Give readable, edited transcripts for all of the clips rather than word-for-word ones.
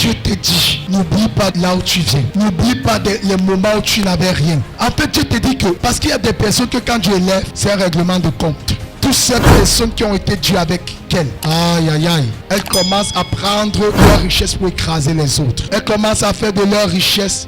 Dieu te dit, n'oublie pas là où tu viens. N'oublie pas les moments où tu n'avais rien. En fait, Dieu te dit que, parce qu'il y a des personnes que quand Dieu élève, c'est un règlement de compte. Toutes ces personnes qui ont été dues avec elle, aïe aïe aïe, elles commencent à prendre leur richesse pour écraser les autres. Elles commencent à faire de leur richesse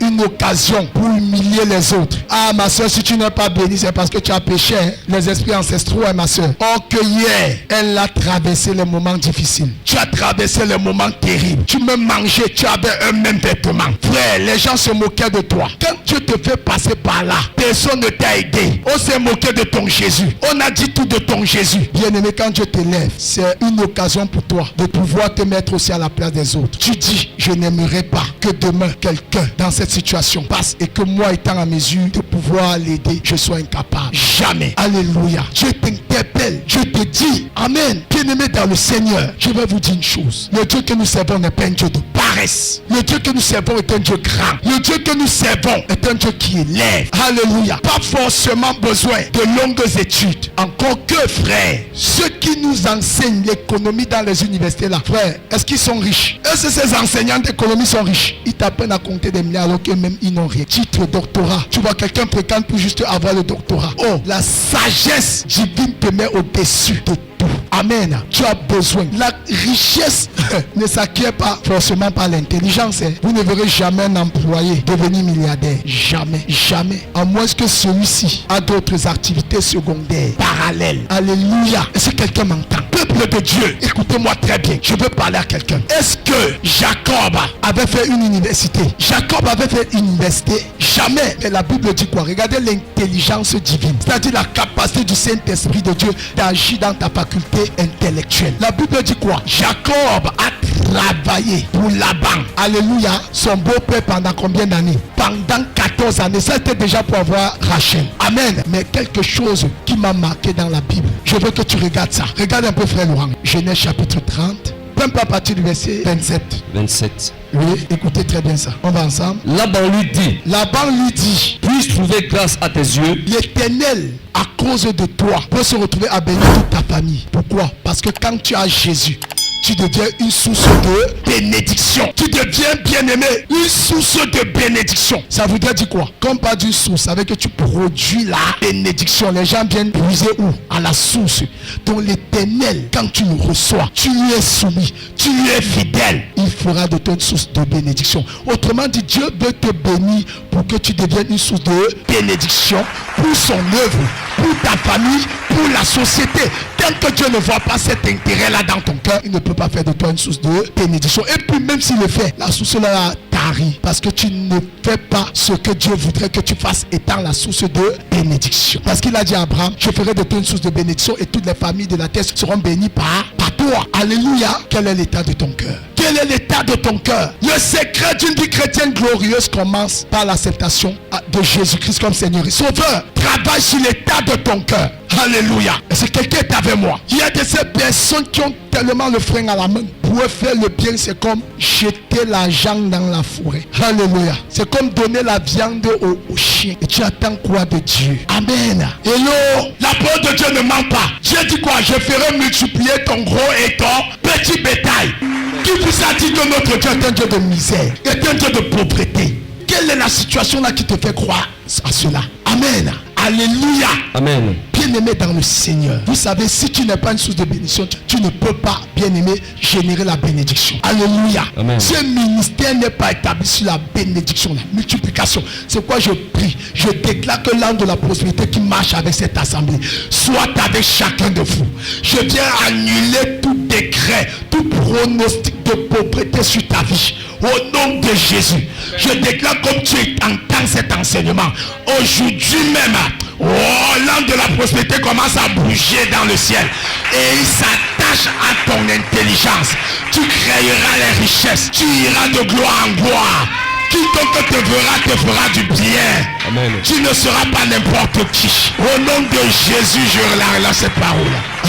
une occasion pour humilier les autres. Ah ma soeur, si tu n'es pas bénie, c'est parce que tu as péché, hein? Les esprits ancestraux, hein, ma soeur. Oh que hier, elle a traversé les moments difficiles. Tu as traversé les moments terribles. Tu me mangeais, tu avais un même vêtement. Frère, les gens se moquaient de toi. Quand Dieu te fait passer par là, personne ne t'a aidé. On s'est moqué de ton Jésus. On a dit tout de ton Jésus. Bien-aimé, quand Dieu t'élève, c'est une occasion pour toi de pouvoir te mettre aussi à la place des autres. Tu dis, je n'aimerais pas que demain quelqu'un dans cette situation passe et que moi étant à mesure de pouvoir l'aider, je sois incapable. Jamais. Alléluia. Dieu t'interpelle. Dieu te dit, amen. Bien-aimé dans le Seigneur, je vais vous dire une chose. Le Dieu que nous servons n'est pas un Dieu de paresse. Le Dieu que nous servons est un Dieu grand. Le Dieu que nous servons est un Dieu qui élève. Alléluia. Pas forcément besoin de longues études. Encore que, frère, ceux qui nous enseignent l'économie dans les universités là, frère, est-ce qu'ils sont riches? Est-ce que ces enseignants d'économie sont riches? Ils t'apprennent à compter des milliards alors qu'eux-mêmes ils n'ont rien. Titre doctorat. Tu vois quelqu'un fréquente pour juste avoir le doctorat. Oh, la sagesse divine te met au-dessus de tout. Amen. Tu as besoin. La richesse ne s'acquiert pas forcément par l'intelligence. Vous ne verrez jamais un employé devenir milliardaire. Jamais. Jamais. À moins que celui-ci a d'autres activités secondaires, parallèles. Alléluia. Est-ce que quelqu'un m'entend? Peuple de Dieu, écoutez-moi très bien. Je veux parler à quelqu'un. Est-ce que Jacob avait fait une université? Jacob avait fait une université? Jamais. Mais la Bible dit quoi? Regardez l'intelligence divine. C'est-à-dire la capacité du Saint-Esprit de Dieu d'agir dans ta faculté intellectuelle. La Bible dit quoi? Jacob a travaillé pour Laban. Alléluia. Son beau-père pendant combien d'années? Pendant 14 années. Ça était déjà pour avoir Rachel. Amen. Mais quelque chose qui m'a marqué dans la Bible. Je veux que tu regardes ça. Regarde un peu frère Laurent. Genèse chapitre 30. Même pas à partir du verset 27. 27. Oui, écoutez très bien ça. On va ensemble. Laban lui dit, puis-je trouver grâce à tes yeux? L'Éternel, à cause de toi, peut se retrouver à bénir toute ta famille. Pourquoi? Parce que quand tu as Jésus, tu deviens une source de bénédiction. Tu deviens bien-aimé, une source de bénédiction. Ça voudrait dire quoi? Comme pas d'une source, ça veut dire que tu produis la bénédiction. Les gens viennent puiser où? À la source. Donc l'Éternel, quand tu le reçois, tu lui es soumis, tu lui es fidèle, il fera de toi une source de bénédiction. Autrement dit, Dieu veut te bénir pour que tu deviennes une source de bénédiction pour son œuvre, pour ta famille, pour la société. Tant que Dieu ne voit pas cet intérêt-là dans ton cœur, il ne peut pas faire de toi une source de bénédiction. Et puis même s'il le fait, la source-là tarit parce que tu ne fais pas ce que Dieu voudrait que tu fasses étant la source de bénédiction. Parce qu'il a dit à Abraham, je ferai de toi une source de bénédiction et toutes les familles de la terre seront bénies par toi. Alléluia. Quel est l'état de ton cœur? Quel est l'état de ton cœur? Le secret d'une vie chrétienne glorieuse commence par l'acceptation de Jésus-Christ comme Seigneur et Sauveur. Travaille sur l'état de ton cœur. Alléluia. Est-ce que quelqu'un est avec moi? Il y a de ces personnes qui ont tellement le frein à la main. Pour faire le bien, c'est comme jeter l'argent dans la forêt. Alléluia. C'est comme donner la viande au chien. Et tu attends quoi de Dieu? Amen. Hello. La parole de Dieu ne ment pas. Dieu dit quoi? Je ferai multiplier ton gros et ton petit bétail. Qui vous a dit que notre Dieu est un Dieu de misère, est un Dieu de pauvreté? Quelle est la situation là qui te fait croire à cela? Amen. Alléluia. Amen. Bien-aimé dans le Seigneur, vous savez, si tu n'es pas une source de bénédiction, tu ne peux pas, bien-aimé, générer la bénédiction. Alléluia. Amen. Ce ministère n'est pas établi sur la bénédiction, la multiplication. C'est quoi je prie? Je déclare que l'ange de la prospérité qui marche avec cette assemblée soit avec chacun de vous. Je viens annuler tout décret, tout pronostic de pauvreté sur ta vie. Au nom de Jésus, je déclare comme tu entends cet enseignement, aujourd'hui même, l'ange de la prospérité commence à bouger dans le ciel et il s'attache à ton intelligence. Tu créeras les richesses, tu iras de gloire en gloire. Quiconque te verra te fera du bien. Amen. Tu ne seras pas n'importe qui. Au nom de Jésus, je relâche cette parole.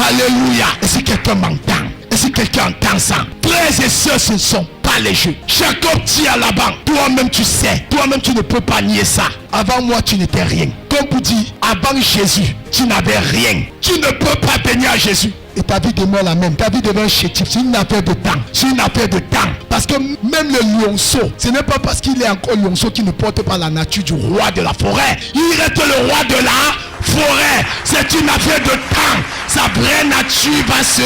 Alléluia. Est-ce que quelqu'un m'entend? Est-ce que quelqu'un entend ça? Frères et sœurs, ce ne sont pas les jeux. Jacob dit à Laban, toi-même tu sais, toi-même tu ne peux pas nier ça. Avant moi tu n'étais rien. Comme vous dites, avant Jésus, tu n'avais rien. Tu ne peux pas bénir à Jésus. et ta vie demeure la même. Ta vie devient chétive. C'est une affaire de temps. C'est une affaire de temps. Parce que même le lionceau, ce n'est pas parce qu'il est encore lionceau qu'il ne porte pas la nature du roi de la forêt. Il reste le roi de la forêt. C'est une affaire de temps. Sa vraie nature va se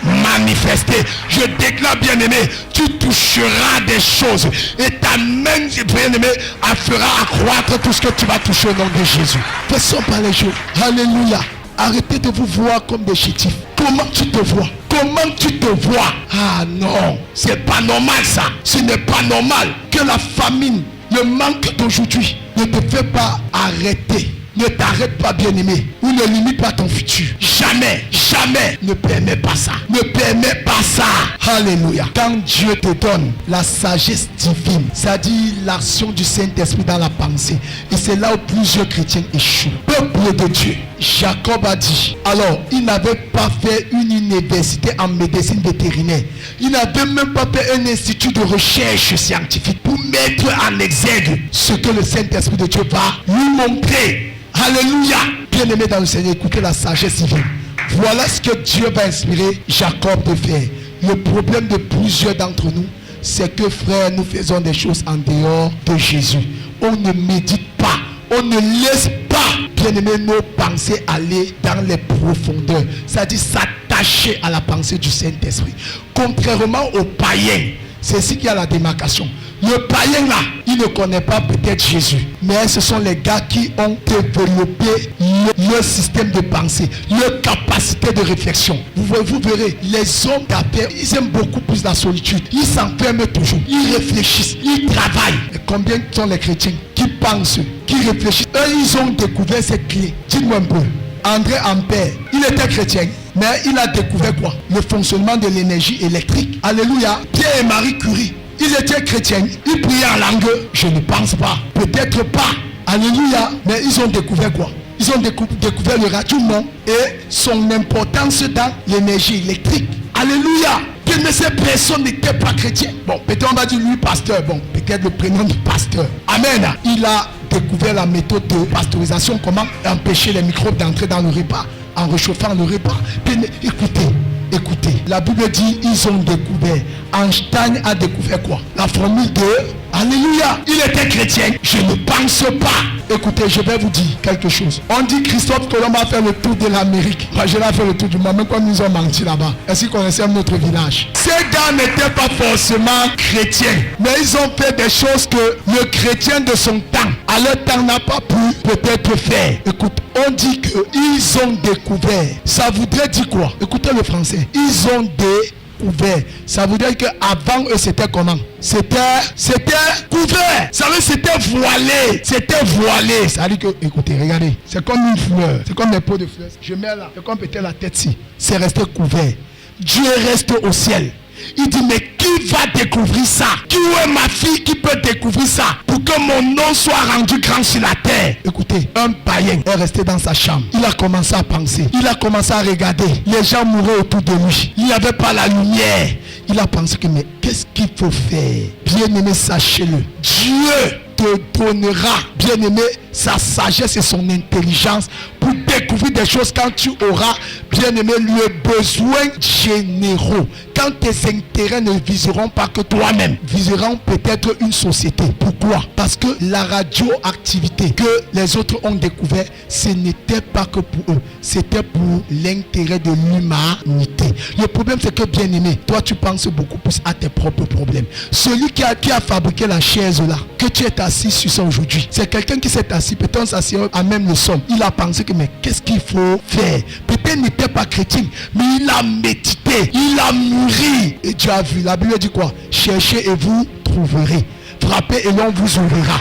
manifester. Je déclare, bien-aimé, tu toucheras des choses. Et ta main, bien-aimé, fera accroître tout ce que tu vas toucher au nom de Jésus. Faisons par les jours. Alléluia. Arrêtez de vous voir comme des chétifs. Comment tu te vois? Comment tu te vois? Ah non, c'est pas normal ça. Ce n'est pas normal que la famine, le manque d'aujourd'hui ne te fait pas arrêter. Ne t'arrête pas, bien-aimé, ou ne limite pas ton futur. Jamais, jamais ne permets pas ça. Ne permets pas ça. Alléluia. Quand Dieu te donne la sagesse divine, c'est-à-dire l'action du Saint-Esprit dans la pensée, et c'est là où plusieurs chrétiens échouent. Peuple de Dieu, Jacob a dit, alors il n'avait pas fait une université en médecine vétérinaire. Il n'avait même pas fait un institut de recherche scientifique pour mettre en exergue ce que le Saint-Esprit de Dieu va lui montrer. Alléluia. Bien-aimé dans le Seigneur, écoutez la sagesse divine. Voilà ce que Dieu va inspirer Jacob de faire. Le problème de plusieurs d'entre nous, c'est que, frère, nous faisons des choses en dehors de Jésus. On ne médite pas. On ne laisse pas, bien-aimé, nos pensées aller dans les profondeurs. C'est-à-dire s'attacher à la pensée du Saint-Esprit. Contrairement aux païens, c'est ici qu'il y a la démarcation. Le païen là, il ne connaît pas peut-être Jésus, mais ce sont les gars qui ont développé leur système de pensée, leur capacité de réflexion. Vous verrez, les hommes d'affaires, ils aiment beaucoup plus la solitude. Ils s'enferment toujours, ils réfléchissent, ils travaillent. Et combien sont les chrétiens qui pensent, qui réfléchissent? Eux, ils ont découvert cette clé. Dites-moi un peu. André Ampère, il était chrétien, mais il a découvert quoi? Le fonctionnement de l'énergie électrique. Alléluia. Pierre et Marie Curie, ils étaient chrétiens, ils priaient en langue. Je ne pense pas, peut-être pas. Alléluia. Mais ils ont découvert quoi? Ils ont découvert le rayonnement et son importance dans l'énergie électrique. Alléluia. Mais ces personnes n'étaient pas chrétiens. Bon, peut-être on va dire lui pasteur. Bon, peut-être le prénom du pasteur. Amen. Il a découvert la méthode de pasteurisation, comment empêcher les microbes d'entrer dans le repas en réchauffant le repas. Écoutez, la Bible dit ils ont découvert. Einstein a découvert quoi? La formule de Alléluia. Il était chrétien. Je ne pense pas. Écoutez, je vais vous dire quelque chose. On dit Christophe Colomb a fait le tour de l'Amérique. Moi, je l'ai fait le tour du monde, même quand ils ont menti là-bas. Est-ce qu'ils connaissaient notre village? Ces gars n'étaient pas forcément chrétiens, mais ils ont fait des choses que le chrétien de son temps, à leur temps, n'a pas pu peut-être faire. Écoute, on dit qu'ils ont découvert. Ça voudrait dire quoi? Écoutez le français. Ils ont découvert. Ça veut dire qu'avant eux, c'était comment? C'était couvert. Ça veut dire c'était voilé. C'était voilé. Ça veut dire que, écoutez, regardez. C'est comme une fleur. C'est comme des pots de fleurs. Je mets là. C'est comme peut-être la tête-ci. C'est resté couvert. Dieu reste au ciel. Il dit, mais qui va découvrir ça? Qui est ma fille qui peut découvrir ça? Pour que mon nom soit rendu grand sur la terre. Écoutez, un païen est resté dans sa chambre. Il a commencé à penser. Il a commencé à regarder. Les gens mouraient autour de lui. Il n'y avait pas la lumière. Il a pensé que, mais qu'est-ce qu'il faut faire? Bien-aimé, sachez-le. Dieu te donnera, bien-aimé, sa sagesse et son intelligence pour découvrir des choses quand tu auras, bien-aimé, le besoin généraux. Quand tes intérêts ne viseront pas que toi-même, viseront peut-être une société. Pourquoi? Parce que la radioactivité que les autres ont découvert, ce n'était pas que pour eux, c'était pour l'intérêt de l'humanité. Le problème, c'est que, bien-aimé, toi tu penses beaucoup plus à tes propres problèmes. Celui qui a fabriqué la chaise là, que tu es assis sur ça aujourd'hui, c'est quelqu'un qui s'est assis, peut-être s'assit à même le sol. Il a pensé que, mais qu'est-ce qu'il faut faire? Peut-être n'était pas chrétien, mais il a médité, il a mûri. Et Dieu a vu. La Bible dit quoi? Cherchez et vous trouverez. Frappez et l'on vous ouvrira.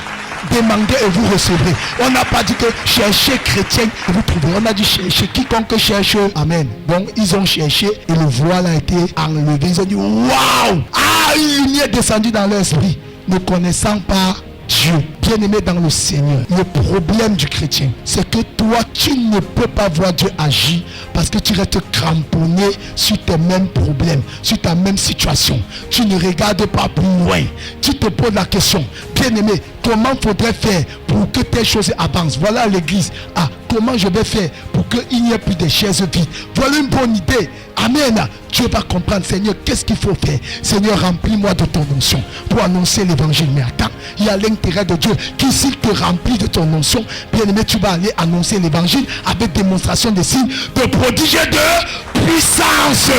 Demandez et vous recevrez. On n'a pas dit que cherchez chrétien et vous trouverez. On a dit cherchez quiconque cherche. Amen. Donc ils ont cherché et le voile a été enlevé. Ils ont dit waouh! Ah, une lumière est descendue dans leur esprit. Ne connaissant pas Dieu, bien-aimé dans le Seigneur, le problème du chrétien, c'est que toi, tu ne peux pas voir Dieu agir parce que tu restes cramponné sur tes mêmes problèmes, sur ta même situation. Tu ne regardes pas plus loin. Tu te poses la question, bien-aimé, comment faudrait faire pour que tes choses avancent? Voilà l'église. Ah, comment je vais faire pour qu'il n'y ait plus de chaises vides. Voilà une bonne idée. Amen. Dieu va comprendre, Seigneur, qu'est-ce qu'il faut faire? Seigneur, remplis-moi de ton onction pour annoncer l'évangile. Mais attends, il y a l'intérêt de Dieu qui, s'il te remplit de ton onction, bien aimé, tu vas aller annoncer l'évangile avec démonstration des signes, de prodiges et de puissance.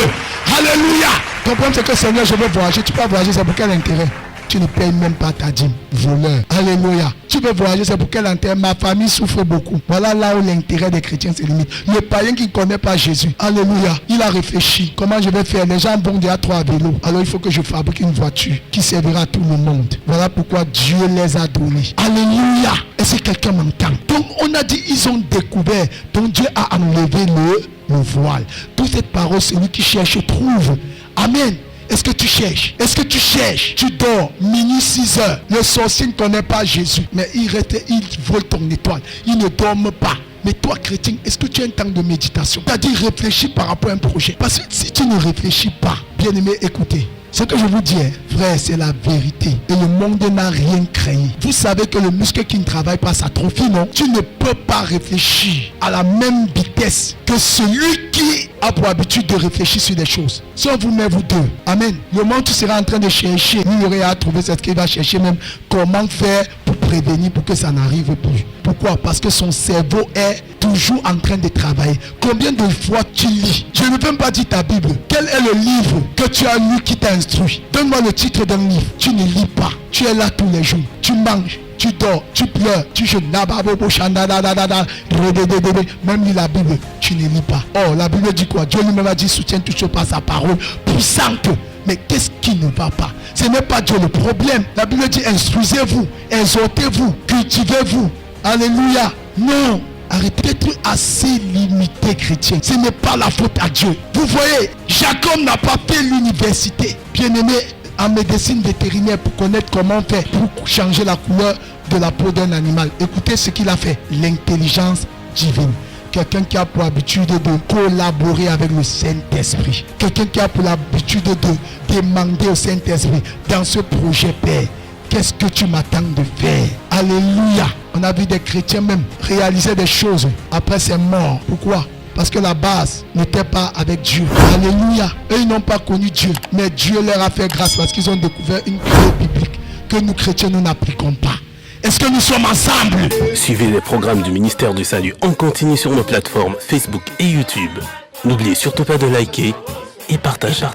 Alléluia. Ton problème, c'est que Seigneur, je veux voyager. Tu peux voyager, c'est pour quel intérêt? Tu ne payes même pas ta dîme. Voleur. Alléluia. Tu veux voyager, c'est pour quel intérêt? Ma famille souffre beaucoup. Voilà là où l'intérêt des chrétiens se limite. Le païen qui ne connaît pas Jésus, alléluia, il a réfléchi. Comment je vais faire? Les gens vont déjà 3 vélos. Alors il faut que je fabrique une voiture qui servira à tout le monde. Voilà pourquoi Dieu les a donnés. Alléluia. Est-ce que quelqu'un m'entend? Donc on a dit, ils ont découvert. Donc Dieu a enlevé le voile. Toute cette parole, celui qui cherche trouve. Amen. Est-ce que tu cherches? Est-ce que tu cherches? Tu dors, minuit 6 heures. Le sorcier ne connaît pas Jésus, mais il vole ton étoile. Il ne dorme pas. Mais toi, chrétien, est-ce que tu as un temps de méditation? C'est-à-dire réfléchis par rapport à un projet. Parce que si tu ne réfléchis pas, bien aimé, écoutez. Ce que je vous dis, frère, c'est la vérité. Et le monde n'a rien créé. Vous savez que le muscle qui ne travaille pas s'atrophie, non? Tu ne peux pas réfléchir à la même vitesse que celui qui a pour habitude de réfléchir sur des choses. Si on vous met vous deux, amen. Le moment où tu seras en train de chercher, il y aurait à trouver ce qu'il va chercher même comment faire pour prévenir, pour que ça n'arrive plus. Pourquoi? Parce que son cerveau est toujours en train de travailler. Combien de fois tu lis? Je ne veux même pas dire ta Bible. Quel est le livre que tu as lu qui t'a instruit? Donne-moi le titre d'un livre. Tu ne lis pas. Tu es là tous les jours. Tu manges. Tu dors, tu pleures, tu jeûnes, même lis la Bible, tu ne lis pas. Oh, la Bible dit quoi? Dieu lui-même a dit, soutient tout ce par sa parole puissante. Mais qu'est-ce qui ne va pas? Ce n'est pas Dieu le problème. La Bible dit, instruisez-vous, exhortez-vous, cultivez-vous. Alléluia. Non. Arrêtez d'être assez limité, chrétien. Ce n'est pas la faute à Dieu. Vous voyez, Jacob n'a pas fait l'université. Bien-aimé, en médecine vétérinaire pour connaître comment faire pour changer la couleur de la peau d'un animal. Écoutez ce qu'il a fait. L'intelligence divine. Quelqu'un qui a pour habitude de collaborer avec le Saint-Esprit. Quelqu'un qui a pour l'habitude de demander au Saint-Esprit dans ce projet, Père, qu'est-ce que tu m'attends de faire? Alléluia. On a vu des chrétiens même réaliser des choses. Après c'est mort. Pourquoi? Parce que la base n'était pas avec Dieu. Alléluia. Eux, ils n'ont pas connu Dieu. Mais Dieu leur a fait grâce parce qu'ils ont découvert une clé biblique que nous chrétiens, nous n'appliquons pas. Est-ce que nous sommes ensemble? Suivez les programmes du ministère du Salut en continu sur nos plateformes Facebook et YouTube. N'oubliez surtout pas de liker et partager.